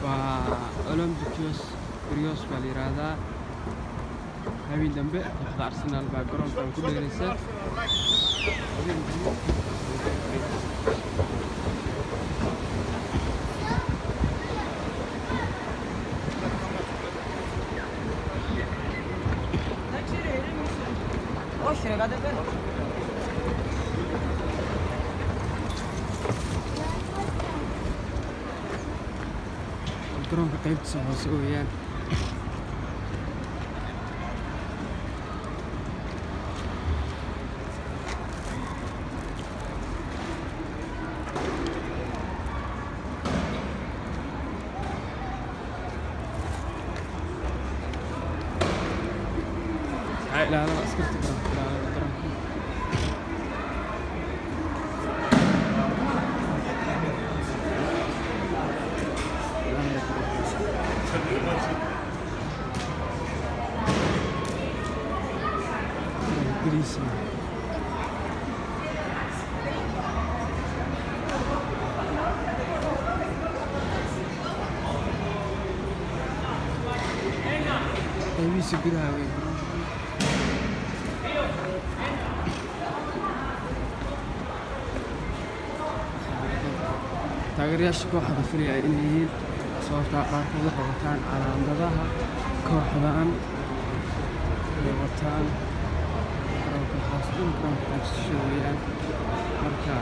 Olympiacos Rios baa la yiraahdaa habeen dambe kooxda Arsenal baa garoonkan ku dheeraysa garoonka qaybtiisa hoose weeyaan ilaalada askarta garoonka Greece. Qaybihiisa gudaha weyn taageerayaasha kooxda filaya inay yihiin sababta qaarkood waxay wataan calaamadaha kooxdan ay wataan garoonka hoos garoonka weeyaan marka